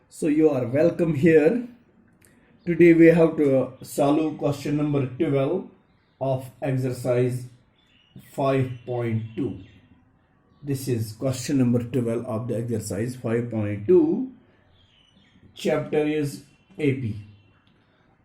So you are welcome here. Today we have to solve question number 12 of exercise 5.2. This is question number 12 of the exercise 5.2. Chapter is AP,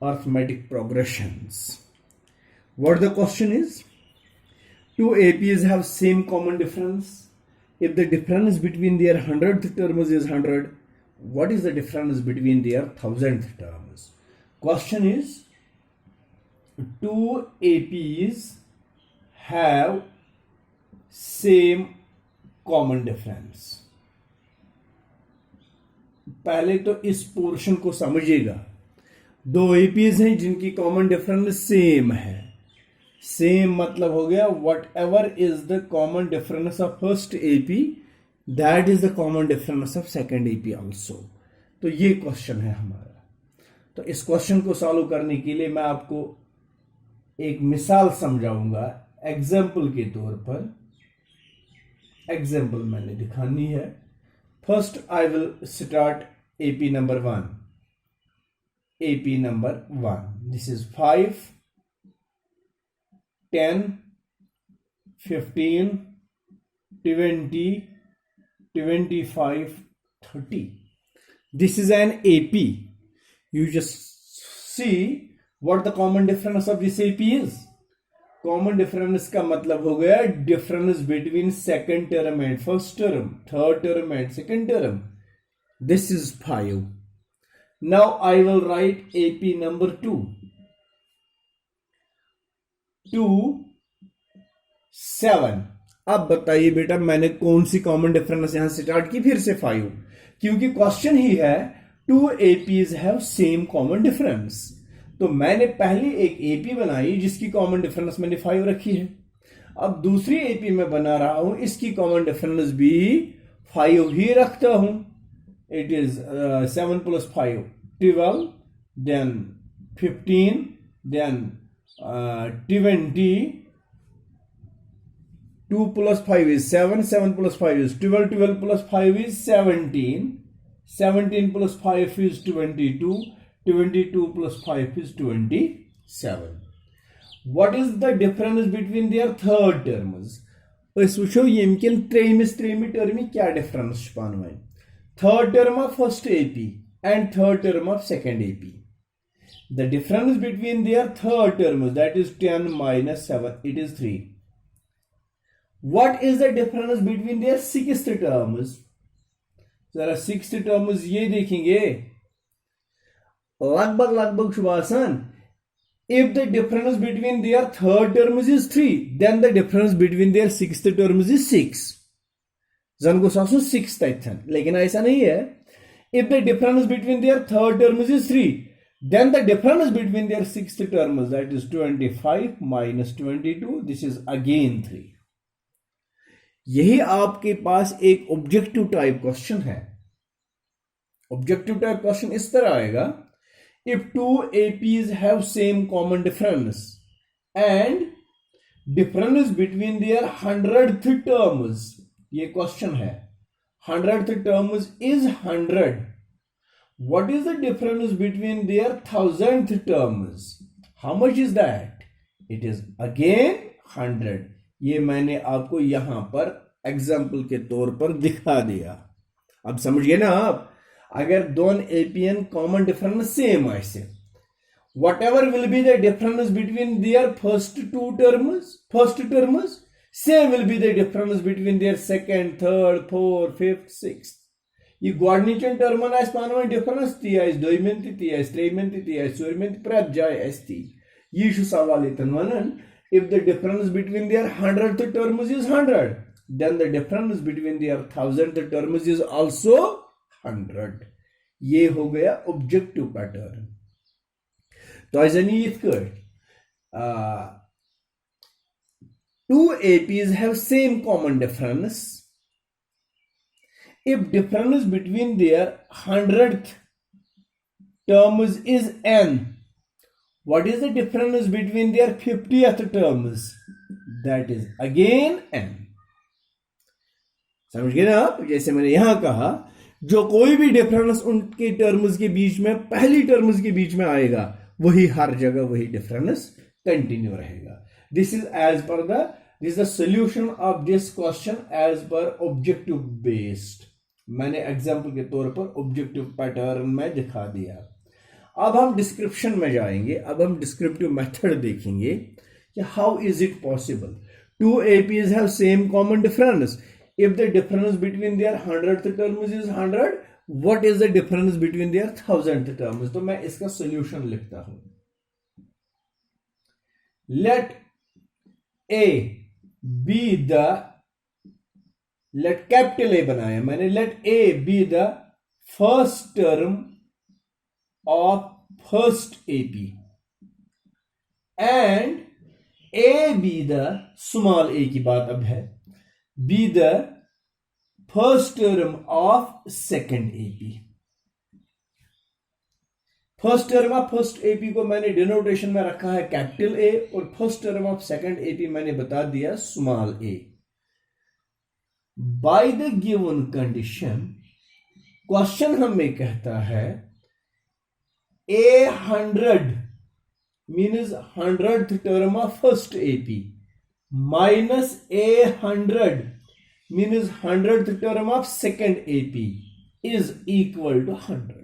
arithmetic progressions. What the question is? Two APs have same common difference. If the difference between their 100th terms is 100, what is the difference between their 1000th terms? Question is, two APs have same common difference. पहले तो इस portion को समझिएगा. दो APs हैं जिनकी common difference same है. Same मतलब हो गया what ever is the common difference of first AP that is the common difference of second AP also. तो ये क्वेश्चन है हमारा. तो इस क्वेश्चन को सॉल्व करने के लिए मैं आपको एक मिसाल समझाऊंगा एग्जाम्पल के तौर पर. एग्जाम्पल मैंने दिखानी है. First I will start AP number 1. AP number 1. This is 5, 10, 15, 20, 25, 30. This is an AP. You just see what the common difference of this AP is. Common difference का मतलब हो गया difference between second term and first term, third term and second term. This is 5. Now I will write AP number 2. 2, 7. अब बताइए बेटा मैंने कौन सी कॉमन डिफरेंस यहां स्टार्ट की, फिर से 5, क्योंकि क्वेश्चन ही है two APs have same common difference. तो मैंने पहले एक एपी बनाई जिसकी कॉमन डिफरेंस मैंने 5 रखी है. अब दूसरी एपी में बना रहा हूं, इसकी कॉमन डिफरेंस भी 5 ही रखता हूं. It is 7 plus 5, 12, then 15, then 20. 2 plus 5 is 7, 7 plus 5 is 12, 12 plus 5 is 17, 17 plus 5 is 22, 22 plus 5 is 27. What is the difference between their third terms? अस वुचो यमकिन त्रेमिस टर्म क्या डिफरेंस पानवे. Third term of first AP and third term of second AP. The difference between their third terms, that is 10 minus 7, it is 3. What is the difference between their sixth terms? जरा sixth terms ये देखेंगे. लगभग शुभासन. If the difference between their third terms is 3, then the difference between their sixth terms is 6. जन को सासु 6 तथन, लेकिन ऐसा नहीं है. If the difference between their third terms is 3, then the difference between their sixth terms, that is 25 minus 22, this is again 3. यही आपके पास एक ऑब्जेक्टिव टाइप क्वेश्चन है. ऑब्जेक्टिव टाइप क्वेश्चन इस तरह आएगा. If two APs have same common difference and difference between their 100th terms, ये question है. 100th terms is 100. What is the difference between their 1000th terms? How much is that? It is again 100. ये मैंने आपको यहां पर example के तौर पर दिखा दिया. अब समझिए ना आप, अगर दोनों एपीएन कॉमन डिफरेंस सेम ऐसे, whatever will be the difference between their first terms, same will be the difference between their second, third, fourth, fifth, sixth. ये गोडनिचन टर्मन आस पानवन डिफरेंस ती आस दोयमन ती आस त्रेमन ती आस चोरमन प्रत जाय अस्ति. ये छु सवाल इतन वनन. If the difference between their 100th terms is 100, then the difference between their 1000th terms is also 100. ये हो गया ऑब्जेक्टिव पैटर्न. तो ऐसनी इत कर two APs have same common difference. If difference between their 100th terms is n, what is the difference between their 50th terms? That is again n. समझ गए ना आप. जैसे मैंने यहां कहा जो कोई भी डिफरेंस उनके टर्म्स के बीच में, पहली टर्म्स के बीच में आएगा, वही हर जगह वही डिफरेंस कंटिन्यू रहेगा. This is as per the this the solution of this question as per objective based. मैंने एग्जाम्पल के तौर पर ऑब्जेक्टिव पैटर्न में दिखा दिया. अब हम डिस्क्रिप्शन में जाएंगे. अब हम डिस्क्रिप्टिव मेथड देखेंगे कि how is it possible. Two APs have same common difference. If the difference between their 100th terms is 100, what is the difference between their 1000th terms? तो मैं इसका solution लिखता हूं. Let A be the, let capital A बनाया मैंने, let A be the first term of first AP and A be the, small a की बात अब है, be the first term of second AP. First term of first AP को मैंने denotation में रखा है कैपिटल A और first term of second AP मैंने बता दिया small a. By the given condition, question हमें कहता है A100 means 100th term of first AP minus A100 means 100th term of second AP is equal to 100.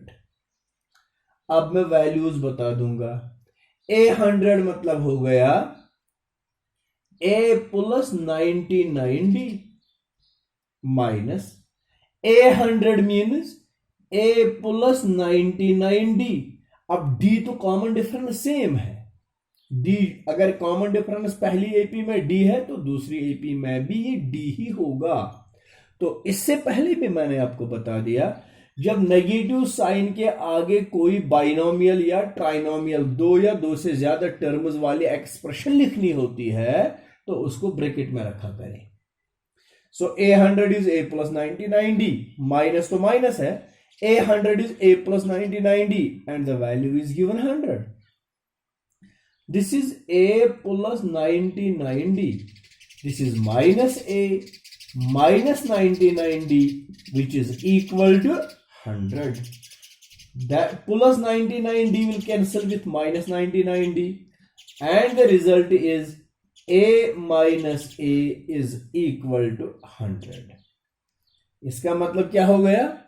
अब मैं values बता दूंगा. A100 मतलब हो गया A plus 99D minus A100 means A plus 99D. अब D तो कॉमन डिफरेंस सेम है. D अगर कॉमन डिफरेंस पहली AP में D है तो दूसरी AP में भी ये D ही होगा. तो इससे पहले भी मैंने आपको बता दिया, जब नेगेटिव साइन के आगे कोई बाइनोमियल या ट्राइनोमियल, दो या दो से ज्यादा टर्म्स वाली एक्सप्रेशन लिखनी होती है तो उसको ब्रैकेट में रखा करें. सो A100 is A plus 99D, minus तो माइनस है, A100 is A plus 99D and the value is given 100. This is A plus 99D. This is minus A minus 99D, which is equal to 100. That plus 99D will cancel with minus 99D and the result is A minus A is equal to 100. इसका मतलब क्या हो गया?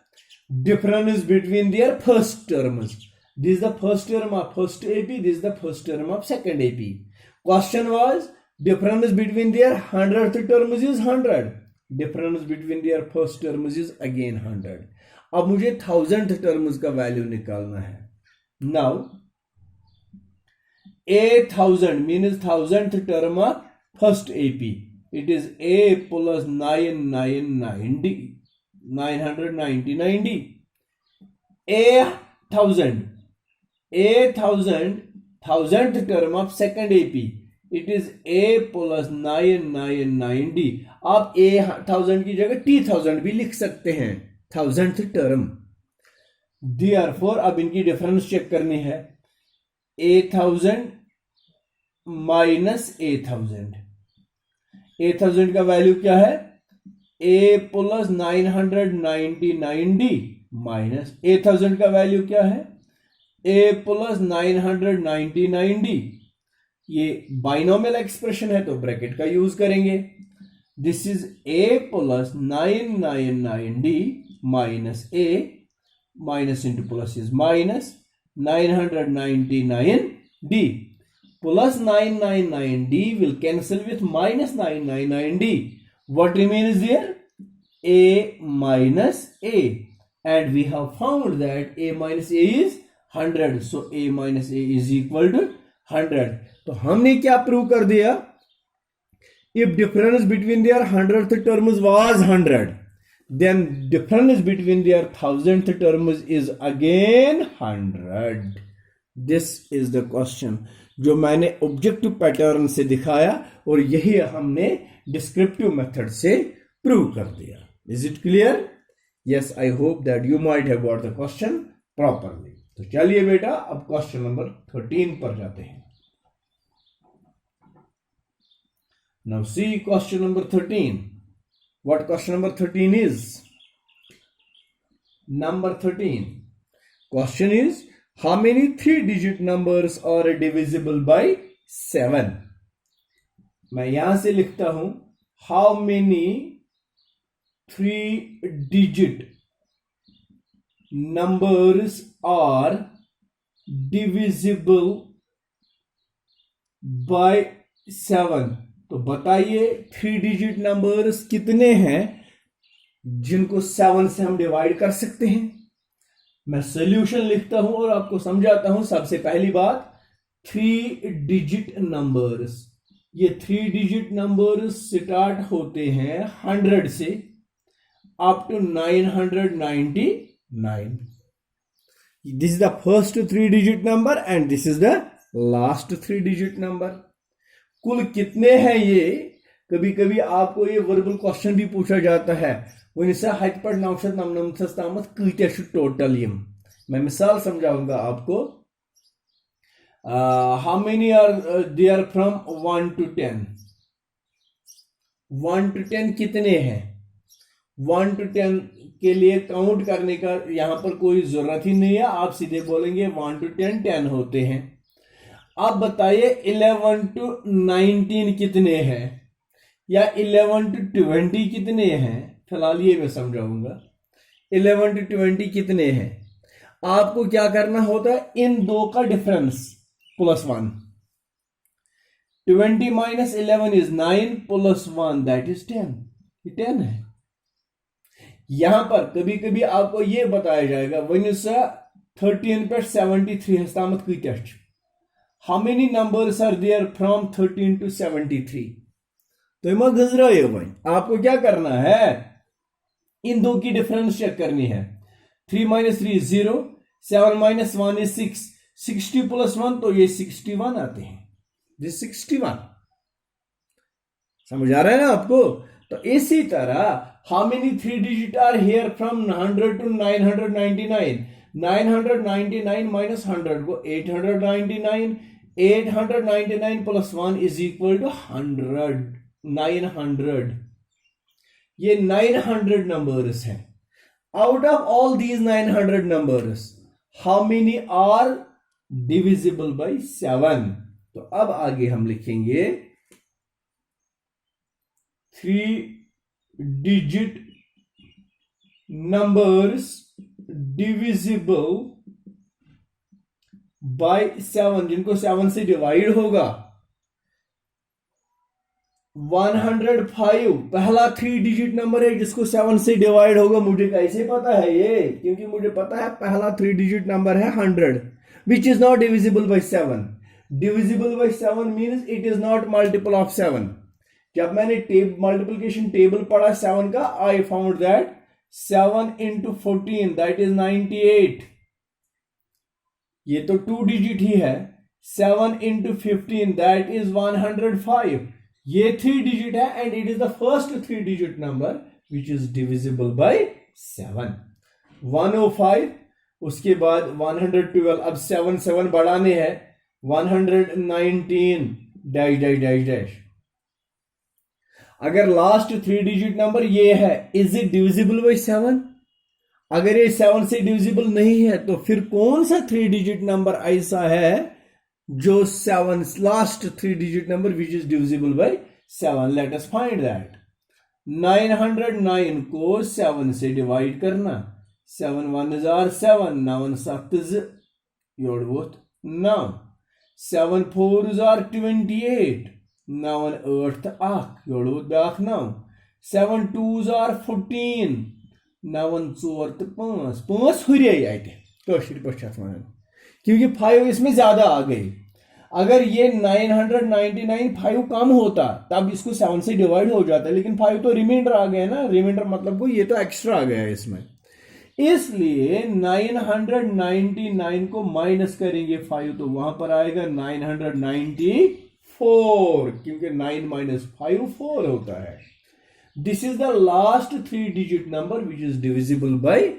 Difference between their first terms. This is the first term of first AP, this is the first term of second AP. Question was, difference between their 100th terms is 100. Difference between their first terms is again 100. अब मुझे 1000th terms का value निकालना है. Now, A1000 means 1000th term of first AP. It is A plus 999D. 999D. A1000 1000th term of second AP, it is A plus 999D. आप A1000 की जगह T1000 भी लिख सकते हैं, 1000th term. Therefore अब इनकी डिफरेंस चेक करनी है. A1000 minus A1000. A1000 का वैल्यू क्या है? A plus 999D minus A1000 का वैल्यू क्या है? A plus 999D. ये बाइनोमियल एक्सप्रेशन है तो ब्रैकेट का यूज करेंगे. This is A plus 999D minus A, minus into plus is minus 999D. Plus 999D will cancel with minus 999D. What remains there? A minus A. And we have found that A minus A is 100. So A minus A is equal to 100. तो हमने क्या prove कर दिया? If difference between their 100th terms was 100, then difference between their 1000th terms is again 100. This is the question जो मैंने objective pattern से दिखाया और यही हमने डिस्क्रिप्टिव मेथड से प्रूव कर दिया. Is it clear? Yes, I hope that you might have got the question properly. तो चलिए बेटा अब क्वेश्चन नंबर 13 पर जाते हैं. Now see question number 13. What question number 13 is? Number 13. Question is, how many 3-digit numbers are divisible by 7? मैं यहां से लिखता हूं, how many 3-digit numbers are divisible by 7? तो बताइए 3-digit numbers कितने हैं जिनको 7 से हम डिवाइड कर सकते हैं। मैं सॉल्यूशन लिखता हूं और आपको समझाता हूं। सबसे पहली बात, 3-digit नंबर्स, ये 3-digit नंबर्स स्टार्ट होते हैं 100 से up to 999। This is the first 3-digit number and this is the last 3-digit number. कुल कितने हैं ये? कभी कभी आपको ये वर्बल क्वेश्चन भी पूछा जाता है, वन सा हत पे 999 तामत कत्या टोटल यम। मैं मिसाल समझाऊंगा आपको। How many are there from 1 to 10? 1 to 10 कितने हैं? 1 to 10 के लिए काउंट करने का यहां पर कोई जरूरत ही नहीं है, आप सीधे बोलेंगे 1 to 10 10 होते हैं। अब बताइए 11 to 19 कितने हैं, या 11 to 20 कितने हैं? फिलहाल ये मैं समझाऊंगा। 11 to 20 कितने हैं? आपको क्या करना होता है, इन दो का डिफरेंस +1। 20 - 11 is 9 +1 that is 10। ये 10 है। यहां पर कभी कभी आपको यह बताया जाएगा, वन सा 13 पे 73 तामत कत्या। How many numbers are there from 13 to 73? तो मैं गुजराए वही आपको क्या करना है, इन दो की डिफरेंस चेक करनी है। 3 - 3 is 0, 7 - 1 is 6, 60 + 1 तो ये 61 आते हैं। दिस 61 समझ आ रहा है ना आपको? तो इसी तरह how many 3-digit are here from 100 to 999? 999 - 100 को 899, 899 + 1 is equal to 100, 900। ये 900 नंबर्स हैं। Out of all these 900 numbers, how many are divisible by 7? तो अब आगे हम लिखेंगे 3-digit नंबर्स डिविजिबल बाय 7, जिनको 7 से डिवाइड होगा। 105 पहला 3-digit नंबर है जिसको 7 से डिवाइड होगा। मुझे कैसे पता है ये? क्योंकि मुझे पता है पहला 3-digit नंबर है 100, which is not divisible by 7। Divisible by 7 means it is not multiple of 7। जब मैंने मल्टीप्लिकेशन टेबल पढ़ा 7 का, I found that 7 × 14 that is 98। ये तो 2-digit ही है। 7 × 15 दैट इज 105। ये 3-digit है and it is the first 3-digit number which is divisible by 7। 105, उसके बाद 112, अब 7 बढ़ाने हैं, 119 डैश डैश डैश डैश। अगर लास्ट 3-digit नंबर ये है, इज इट डिविजिबल बाय 7? अगर ये 7 से डिविजिबल नहीं है तो फिर कौन सा 3-digit नंबर ऐसा है जो 7 last 3-digit number which is divisible by 7? Let us find that. 909 को 7 से डिवाइड करना। 7 1 are 7, 9 7 योड़ वोत 9, 7 4 are 28, 9 8 8 योड़ वोत ब्याख 9, 7 2 are 14, 9 4 5 5 हुरे आते कशिर पे क्योंकि 5 इसमें ज्यादा आ गई। अगर ये 999 5 कम होता तब इसको 7 से डिवाइड हो जाता, लेकिन 5 तो रिमाइंडर आ गया ना। रिमाइंडर मतलब को ये तो एक्स्ट्रा आ गया है इसमें, इसलिए 999 को माइनस करेंगे 5 तो वहां पर आएगा 994, क्योंकि 9 - 5 4 होता है। This is the last 3-digit number which is divisible by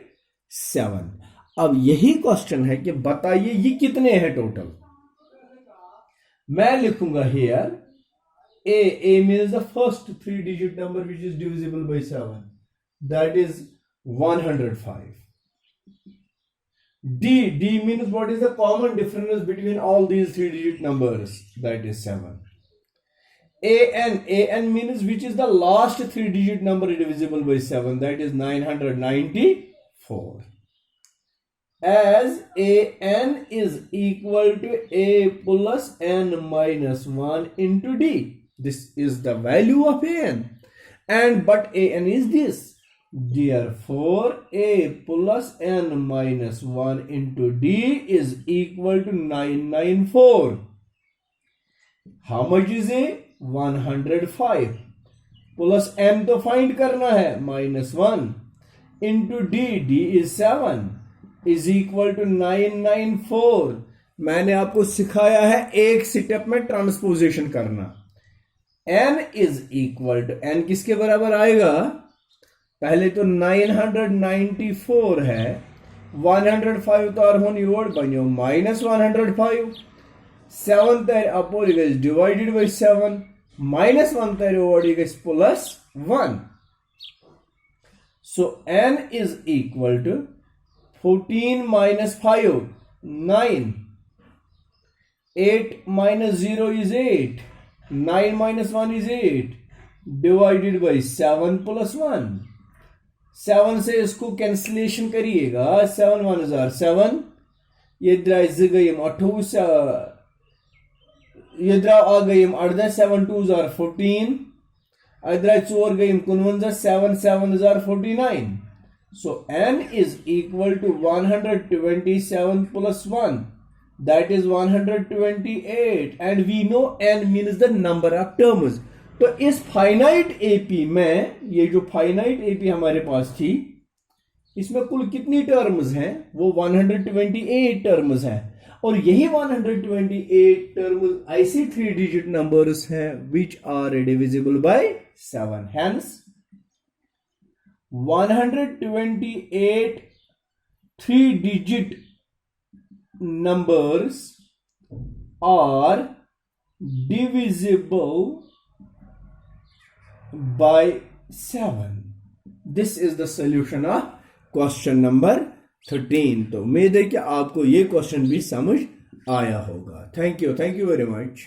7। अब यही क्वेश्चन है कि बताइए ये कितने हैं टोटल। मैं लिखूंगा here a means the first 3-digit number which is divisible by 7, that is 105। D means what is the common difference between all these 3-digit numbers? That is 7. An means which is the last 3-digit number divisible by 7? That is 994. As An is equal to A plus N minus 1 into D. This is the value of An. But An is this. Therefore, A plus N minus 1 into D is equal to 994. How much is A? 105. Plus N तो find करना है, minus 1 into D is 7 is equal to 994. मैंने आपको सिखाया है एक step में transposition करना. N is equal to N किसके बराबर आएगा? पहले तो 994 है, 105 तार होनी ओर बनो minus 105. 7 तार अपोर is divided by 7. minus 1 तार ओर is plus 1. So N is equal to 14 minus 5, 9. 8 minus 0 is 8. 9 minus 1 is 8. Divided by 7 plus 1. 7 से इसको कैंसिलेशन करिएगा. 7 1 is 7. ये द्राय गयम 28. ये द्राव आ गयम 18. 7 2 is 14. द्राय 4 गयम 51. 7 7 is 49. So N is equal to 127 plus 1. That is 128. And we know N means the number of terms. तो इस finite AP में, ये जो फाइनाइट एपी हमारे पास थी, इसमें कुल कितनी टर्म्स हैं? वो 128 टर्म्स हैं. और यही 128 टर्म्स ऐसे 3-digit नंबर्स हैं which are divisible by 7. Hence 128 3-digit numbers are divisible by 7. This is the solution of question number 13. तो उम्मीद है कि आपको ये क्वेश्चन भी समझ आया होगा. Thank you very much.